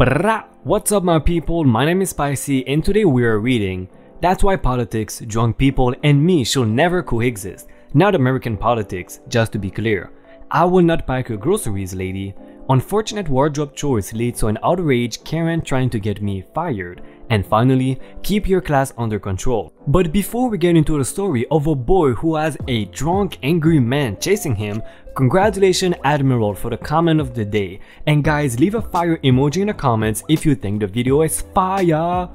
PRAAAAAA! What's up my people, my name is Spicey and today we are reading That's Why Politics, Drunk People and Me Shall Never Coexist. Not American politics, just to be clear. I will not pack your groceries, lady. Unfortunate wardrobe choice leads to an outraged Karen trying to get me fired. And finally, keep your class under control. But before we get into the story of a boy who has a drunk, angry man chasing him, congratulations Admiral for the comment of the day. And guys, leave a fire emoji in the comments if you think the video is fire.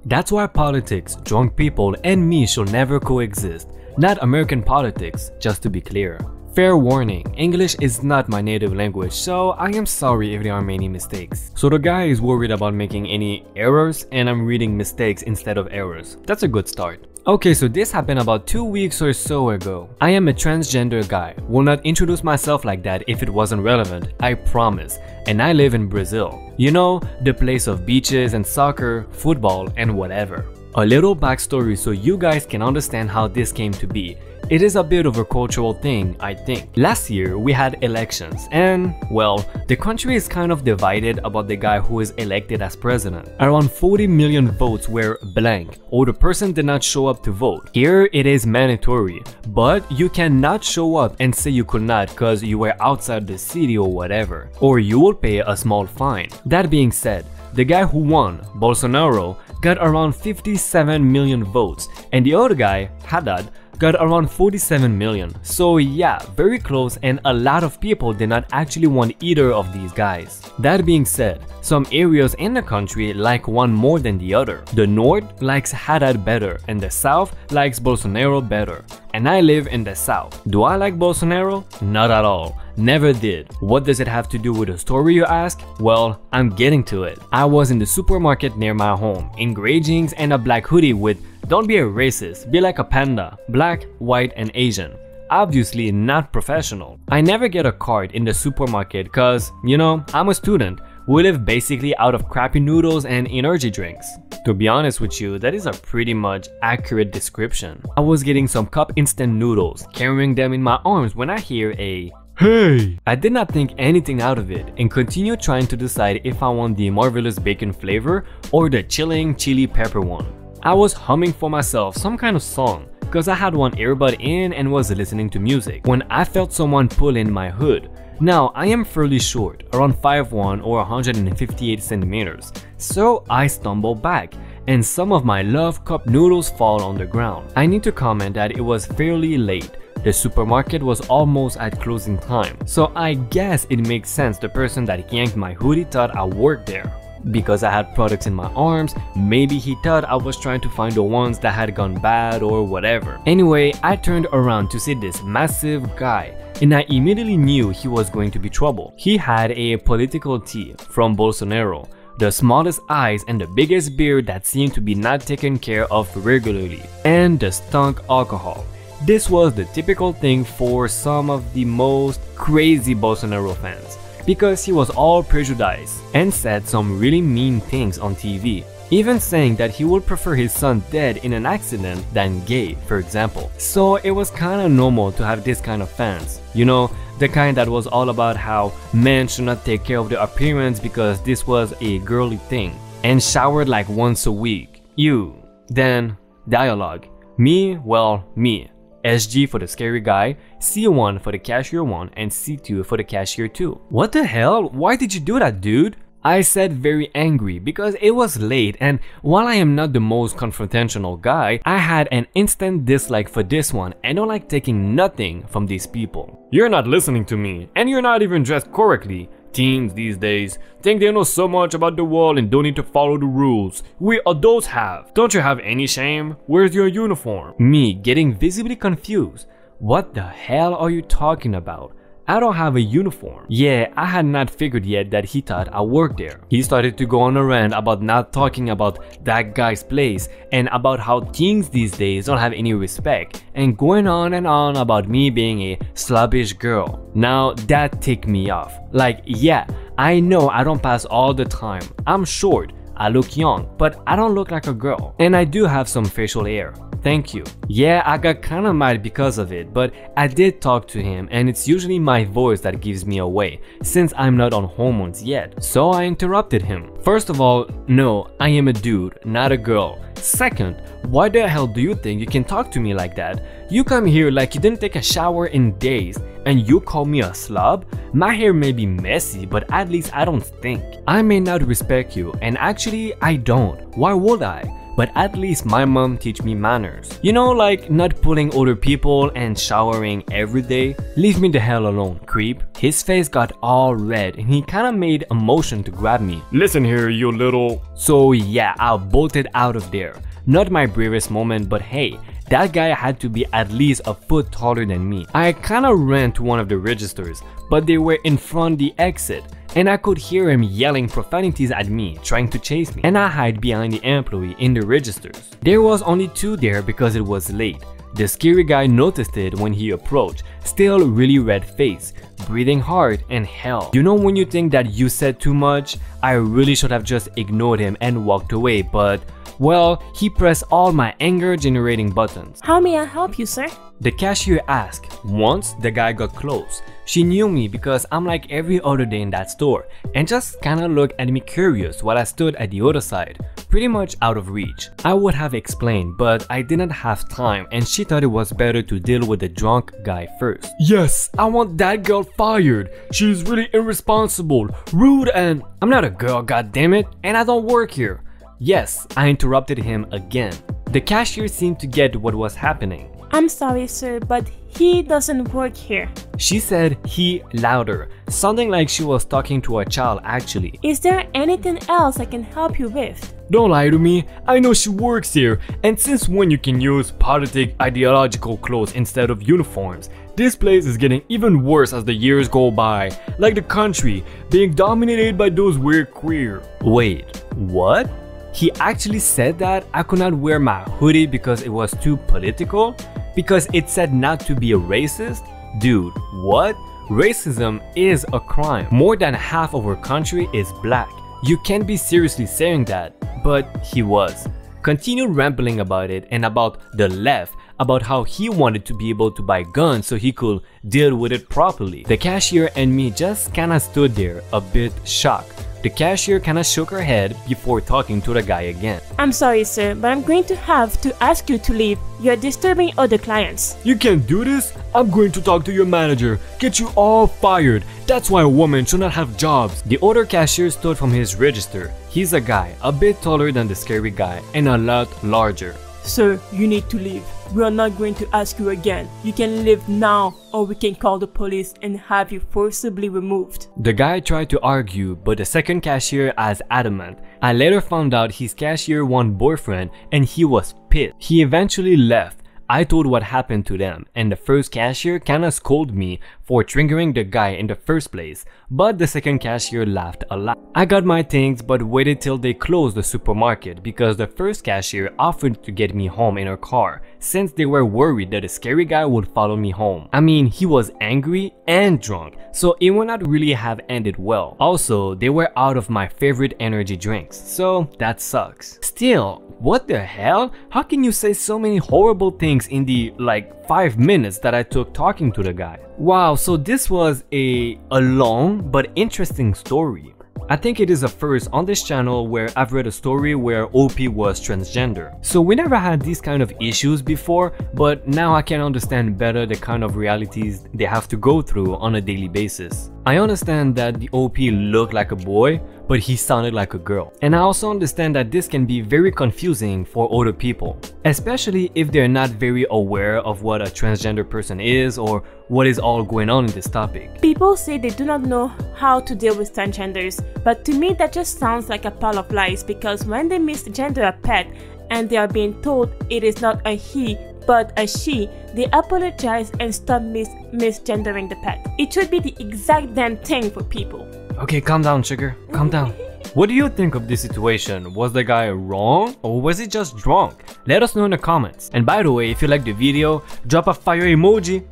That's why politics, drunk people and me shall never coexist. Not American politics, just to be clear. Fair warning, English is not my native language, so I am sorry if there are many mistakes. So the guy is worried about making any errors and I'm reading mistakes instead of errors. That's a good start. Okay, so this happened about 2 weeks or so ago. I am a transgender guy. Will not introduce myself like that if it wasn't relevant, I promise. And I live in Brazil. You know, the place of beaches and soccer, football and whatever. A little backstory so you guys can understand how this came to be. It is a bit of a cultural thing, I think. Last year, we had elections and, well, the country is kind of divided about the guy who is elected as president. Around 40 million votes were blank, or the person did not show up to vote. Here, it is mandatory, but you cannot show up and say you could not because you were outside the city or whatever, or you will pay a small fine. That being said, the guy who won, Bolsonaro, got around 57 million votes, and the other guy, Haddad, got around 47 million. So yeah, very close and a lot of people did not actually want either of these guys. That being said, some areas in the country like one more than the other. The North likes Haddad better and the South likes Bolsonaro better. And I live in the South. Do I like Bolsonaro? Not at all. Never did. What does it have to do with the story, you ask? Well, I'm getting to it. I was in the supermarket near my home, in gray jeans and a black hoodie with "Don't be a racist, be like a panda, black, white and Asian." Obviously not professional. I never get a card in the supermarket cause, you know, I'm a student. We live basically out of crappy noodles and energy drinks. To be honest with you, that is a pretty much accurate description. I was getting some cup instant noodles, carrying them in my arms when I hear a "Hey!" I did not think anything out of it and continued trying to decide if I want the marvelous bacon flavor or the chilling chili pepper one. I was humming for myself some kind of song because I had one earbud in and was listening to music when I felt someone pull in my hood. Now, I am fairly short, around 5'1" or 158 centimeters, so I stumble back and some of my love cup noodles fall on the ground. I need to comment that it was fairly late. The supermarket was almost at closing time, so I guess it makes sense the person that yanked my hoodie thought I worked there. Because I had products in my arms, maybe he thought I was trying to find the ones that had gone bad or whatever. Anyway, I turned around to see this massive guy and I immediately knew he was going to be trouble. He had a political tee from Bolsonaro, the smallest eyes and the biggest beard that seemed to be not taken care of regularly, and the stunk alcohol. This was the typical thing for some of the most crazy Bolsonaro fans, because he was all prejudiced and said some really mean things on TV, even saying that he would prefer his son dead in an accident than gay, for example. So it was kinda normal to have this kind of fans, you know, the kind that was all about how men should not take care of their appearance because this was a girly thing, and showered like once a week. You. Then, dialogue. Me, well, me. SG for the scary guy, C1 for the cashier 1, and C2 for the cashier 2. What the hell? Why did you do that, dude? I said very angry because it was late, and while I am not the most confrontational guy, I had an instant dislike for this one and don't like taking nothing from these people. You're not listening to me, and you're not even dressed correctly. Teens these days think they know so much about the world and don't need to follow the rules. We adults have. Don't you have any shame? Where's your uniform? Me getting visibly confused. What the hell are you talking about? I don't have a uniform. Yeah, I had not figured yet that he thought I worked there. He started to go on a rant about not talking about that guy's place and about how teens these days don't have any respect, and going on and on about me being a slobbish girl. Now that ticked me off. Like, yeah, I know I don't pass all the time. I'm short, I look young, but I don't look like a girl. And I do have some facial hair. thank you. Yeah, I got kinda mad because of it, but I did talk to him and it's usually my voice that gives me away since I'm not on hormones yet, so I interrupted him. First of all, no, I am a dude, not a girl. Second, why the hell do you think you can talk to me like that? You come here like you didn't take a shower in days and you call me a slob? My hair may be messy, but at least I don't stink. I may not respect you, and actually I don't. Why would I? But at least my mom teach me manners. You know, like not pulling older people and showering every day. Leave me the hell alone, creep. His face got all red and he kinda made a motion to grab me. Listen here, you little... So yeah, I bolted out of there. Not my bravest moment, but hey, that guy had to be at least a foot taller than me. I kinda ran to one of the registers, but they were in front of the exit, and I could hear him yelling profanities at me, trying to chase me, and I hid behind the employee in the registers. There was only 2 there because it was late. The scary guy noticed it when he approached, still really red face, breathing hard, and hell. You know when you think that you said too much? I really should have just ignored him and walked away, but well, he pressed all my anger generating buttons. How may I help you, sir? The cashier asked. Once the guy got close. She knew me because I'm like every other day in that store and just kinda looked at me curious while I stood at the other side, pretty much out of reach. I would have explained, but I didn't have time and she thought it was better to deal with the drunk guy first. Yes, I want that girl fired. She's really irresponsible, rude, and I'm not a girl, goddammit, and I don't work here. Yes, I interrupted him again. The cashier seemed to get what was happening. I'm sorry, sir, but he doesn't work here. She said he louder, sounding like she was talking to a child actually. Is there anything else I can help you with? Don't lie to me, I know she works here, and since when you can use politic ideological clothes instead of uniforms? This place is getting even worse as the years go by, like the country being dominated by those weird queer. Wait, what? He actually said that I could not wear my hoodie because it was too political? Because it said not to be a racist? Dude, what? Racism is a crime. More than half of our country is black. You can't be seriously saying that, but he was. Continued rambling about it and about the left, about how he wanted to be able to buy guns so he could deal with it properly. The cashier and me just kinda stood there, a bit shocked. The cashier kinda shook her head before talking to the guy again. I'm sorry, sir, but I'm going to have to ask you to leave. You're disturbing other clients. You can't do this? I'm going to talk to your manager. Get you all fired. That's why a woman should not have jobs. The other cashier stood from his register. He's a guy, a bit taller than the scary guy, and a lot larger. Sir, you need to leave. We are not going to ask you again. You can leave now, or we can call the police and have you forcibly removed. The guy tried to argue, but the second cashier was adamant. I later found out his cashier one boyfriend and he was pissed. He eventually left. I told what happened to them, and the first cashier kinda scolded me for triggering the guy in the first place, but the second cashier laughed a lot. I got my things but waited till they closed the supermarket because the first cashier offered to get me home in her car since they were worried that the scary guy would follow me home. I mean, he was angry and drunk, so it would not really have ended well. Also, they were out of my favorite energy drinks, so that sucks. Still, what the hell? How can you say so many horrible things in the like 5 minutes that I took talking to the guy? Wow, so this was a long but interesting story. I think it is a first on this channel where I've read a story where OP was transgender. So we never had these kind of issues before, but now I can understand better the kind of realities they have to go through on a daily basis. I understand that the OP looked like a boy, but he sounded like a girl. And I also understand that this can be very confusing for other people, especially if they're not very aware of what a transgender person is or what is all going on in this topic. People say they do not know how to deal with transgenders, but to me that just sounds like a pile of lies, because when they misgender a pet and they are being told it is not a he but a she, they apologize and stop misgendering the pet. It should be the exact damn thing for people. Okay, calm down, sugar. Calm down. What do you think of this situation? Was the guy wrong or was he just drunk? Let us know in the comments. And by the way, if you liked the video, drop a fire emoji.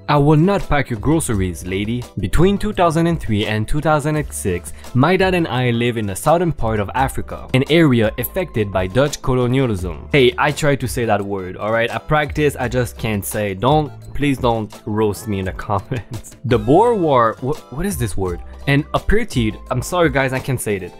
I will not pack your groceries, lady. Between 2003 and 2006, my dad and I live in the southern part of Africa, an area affected by Dutch colonialism. Hey, I tried to say that word, alright? I practice, I just can't say. Please don't roast me in the comments. The Boer War, what is this word? And apartheid, I'm sorry guys, I can't say it.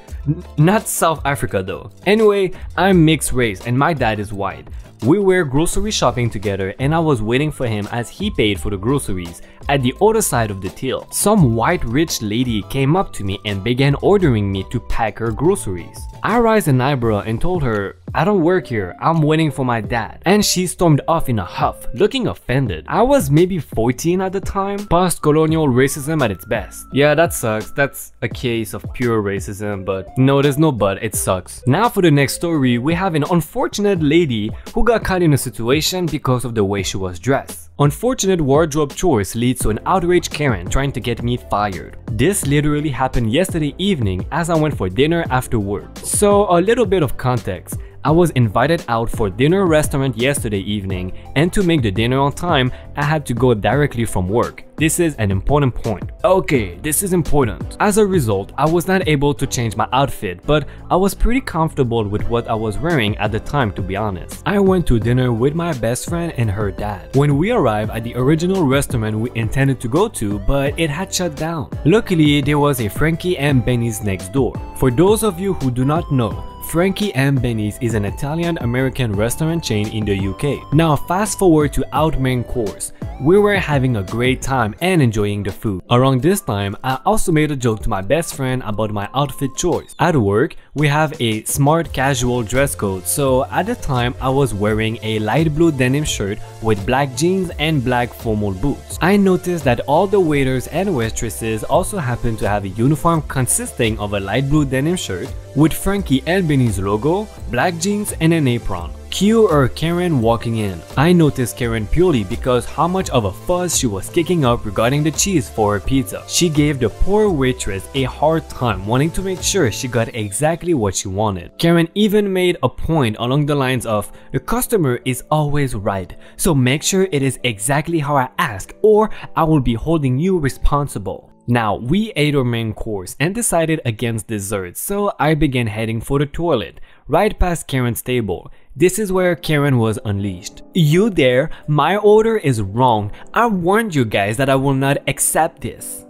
Not South Africa though. Anyway, I'm mixed race and my dad is white. We were grocery shopping together and I was waiting for him as he paid for the groceries at the other side of the till. Some white rich lady came up to me and began ordering me to pack her groceries. I raised an eyebrow and told her, I don't work here, I'm waiting for my dad. And she stormed off in a huff, looking offended. I was maybe 14 at the time. Post-colonial racism at its best. Yeah, that sucks. That's a case of pure racism, but no, there's no but, it sucks. Now for the next story, we have an unfortunate lady who got caught in a situation because of the way she was dressed. Unfortunate wardrobe choice leads to an outraged Karen trying to get me fired. This literally happened yesterday evening as I went for dinner after work. So a little bit of context. I was invited out for dinner restaurant yesterday evening, and to make the dinner on time, I had to go directly from work. This is an important point. Okay, this is important. As a result, I was not able to change my outfit, but I was pretty comfortable with what I was wearing at the time, to be honest. I went to dinner with my best friend and her dad. When we arrived at the original restaurant we intended to go to, but it had shut down. Luckily, there was a Frankie and Benny's next door. For those of you who do not know, Frankie and Benny's is an Italian-American restaurant chain in the UK. Now fast forward to our main course. We were having a great time and enjoying the food. Around this time, I also made a joke to my best friend about my outfit choice. At work, we have a smart casual dress code, so at the time I was wearing a light blue denim shirt with black jeans and black formal boots. I noticed that all the waiters and waitresses also happened to have a uniform consisting of a light blue denim shirt with Frankie and Benny's logo, black jeans and an apron. Cue or Karen walking in. I noticed Karen purely because how much of a fuss she was kicking up regarding the cheese for her pizza. She gave the poor waitress a hard time, wanting to make sure she got exactly what she wanted. Karen even made a point along the lines of, the customer is always right, so make sure it is exactly how I ask or I will be holding you responsible. Now, we ate our main course and decided against dessert, so I began heading for the toilet, right past Karen's table. This is where Karen was unleashed. You there? My order is wrong. I warned you guys that I will not accept this.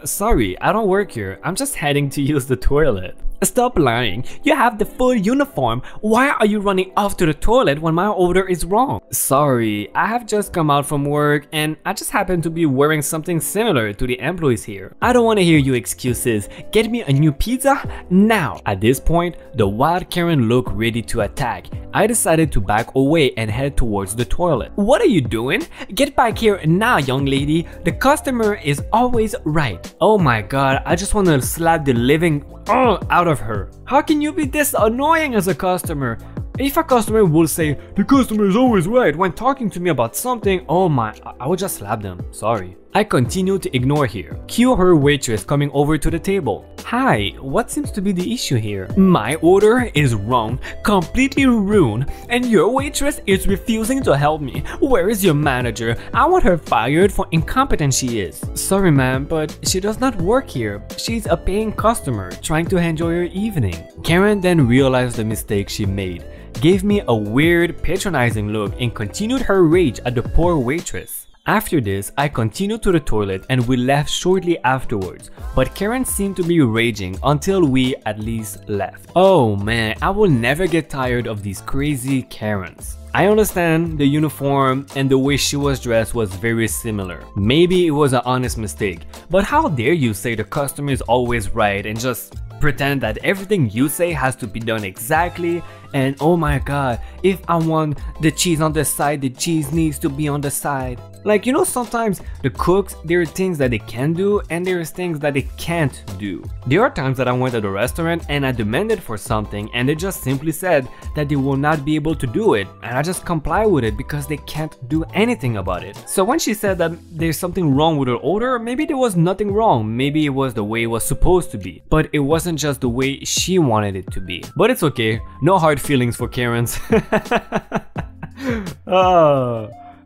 Sorry, I don't work here. I'm just heading to use the toilet. Stop lying. You have the full uniform. Why are you running off to the toilet when my order is wrong? Sorry, I have just come out from work and I just happen to be wearing something similar to the employees here. I don't want to hear your excuses. Get me a new pizza now. At this point, the wild Karen looked ready to attack. I decided to back away and head towards the toilet. What are you doing? Get back here now, young lady. The customer is always right. Oh my god, I just want to slap the living out of her. How can you be this annoying as a customer? If a customer will say, the customer is always right when talking to me about something, oh my, I would just slap them, sorry. I continue to ignore her. Cue her waitress coming over to the table. Hi, what seems to be the issue here? My order is wrong, completely ruined, and your waitress is refusing to help me. Where is your manager? I want her fired for incompetent she is. Sorry ma'am, but she does not work here. She's a paying customer trying to enjoy her evening. Karen then realized the mistake she made, gave me a weird, patronizing look and continued her rage at the poor waitress. After this, I continued to the toilet and we left shortly afterwards, but Karen seemed to be raging until we at least left. Oh man, I will never get tired of these crazy Karens. I understand the uniform and the way she was dressed was very similar. Maybe it was an honest mistake, but how dare you say the customer is always right and just pretend that everything you say has to be done exactly, and oh my god, if I want the cheese on the side, the cheese needs to be on the side. Like, you know, sometimes the cooks, there are things that they can do and there is things that they can't do. There are times that I went to the restaurant and I demanded for something and they just simply said that they will not be able to do it, and I just comply with it because they can't do anything about it. So when she said that there's something wrong with her order, maybe there was nothing wrong, maybe it was the way it was supposed to be, but it wasn't just the way she wanted it to be. But it's okay, no hard feelings for Karens.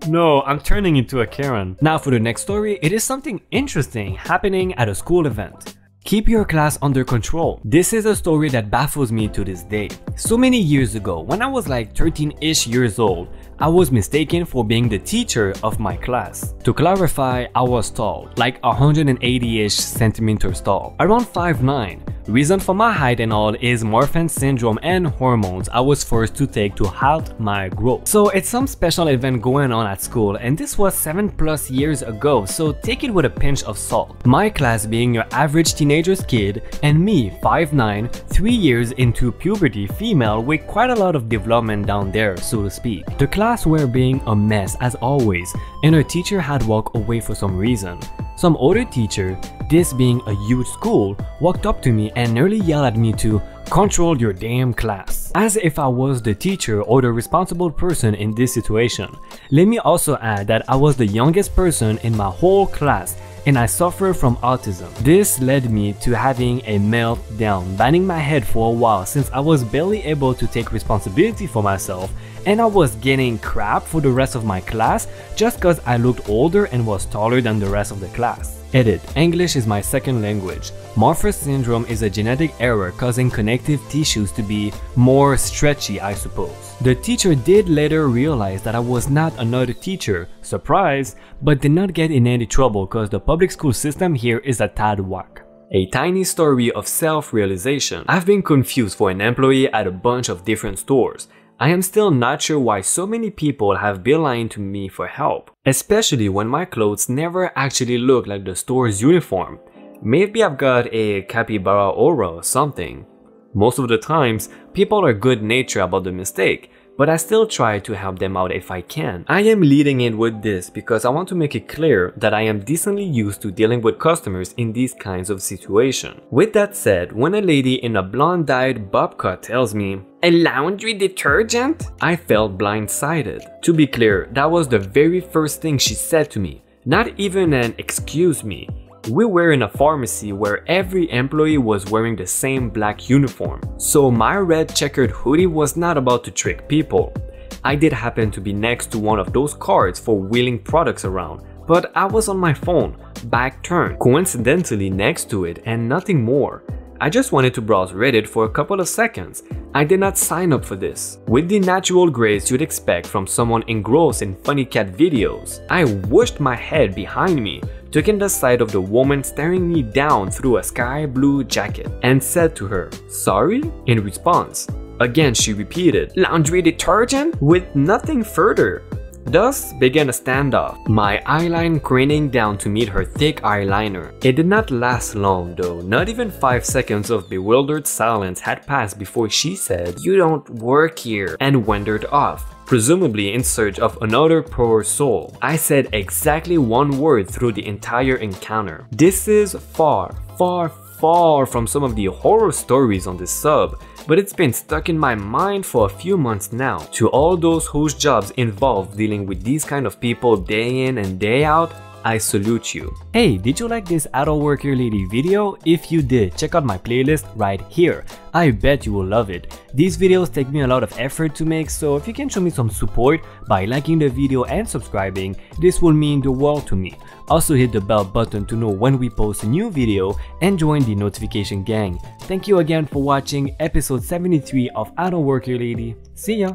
No, I'm turning into a Karen. Now for the next story, it is something interesting happening at a school event. Keep your class under control. This is a story that baffles me to this day. So many years ago, when I was like 13-ish years old, I was mistaken for being the teacher of my class. To clarify, I was tall, like 180-ish centimeters tall, around 5'9". Reason for my height and all is Marfan syndrome and hormones I was forced to take to halt my growth. So it's some special event going on at school, and this was 7+ years ago, so take it with a pinch of salt. My class being your average teenager's kid, and me 5'9", 3 years into puberty female with quite a lot of development down there, so to speak. The class were being a mess as always, and our teacher had walked away for some reason. Some older teacher, this being a huge school, walked up to me and nearly yelled at me to control your damn class, as if I was the teacher or the responsible person in this situation. Let me also add that I was the youngest person in my whole class and I suffer from autism. This led me to having a meltdown, banging my head for a while since I was barely able to take responsibility for myself, and I was getting crap for the rest of my class just cause I looked older and was taller than the rest of the class. Edit. English is my second language. Marfan syndrome is a genetic error causing connective tissues to be more stretchy, I suppose. The teacher did later realize that I was not another teacher, surprise, but did not get in any trouble cause the public school system here is a tad whack. A tiny story of self-realization. I've been confused for an employee at a bunch of different stores. I am still not sure why so many people have been lying to me for help, especially when my clothes never actually look like the store's uniform. Maybe I've got a capybara aura or something. Most of the times, people are good-natured about the mistake, but I still try to help them out if I can. I am leading in with this because I want to make it clear that I am decently used to dealing with customers in these kinds of situations. With that said, when a lady in a blonde-dyed bob cut tells me, "A laundry detergent?" I felt blindsided. To be clear, that was the very first thing she said to me, not even an "excuse me." We were in a pharmacy where every employee was wearing the same black uniform, so my red checkered hoodie was not about to trick people. I did happen to be next to one of those carts for wheeling products around, but I was on my phone, back turned, coincidentally next to it, and nothing more. I just wanted to browse Reddit for a couple of seconds. I did not sign up for this. With the natural grace you'd expect from someone engrossed in funny cat videos, I whooshed my head behind me, took in the sight of the woman staring me down through a sky blue jacket, and said to her, "Sorry?" in response. Again she repeated, "Laundry detergent?" with nothing further. Thus began a standoff, my eyeline craning down to meet her thick eyeliner. It did not last long though, not even 5 seconds of bewildered silence had passed before she said, "You don't work here," and wandered off, presumably in search of another poor soul. I said exactly one word through the entire encounter. This is far from some of the horror stories on this sub, but it's been stuck in my mind for a few months now. To all those whose jobs involve dealing with these kind of people day in and day out, I salute you. Hey, did you like this Adult Worker Lady video? If you did, check out my playlist right here. I bet you will love it. These videos take me a lot of effort to make, so if you can show me some support by liking the video and subscribing, this will mean the world to me. Also hit the bell button to know when we post a new video and join the notification gang. Thank you again for watching episode 73 of Adult Worker Lady. See ya!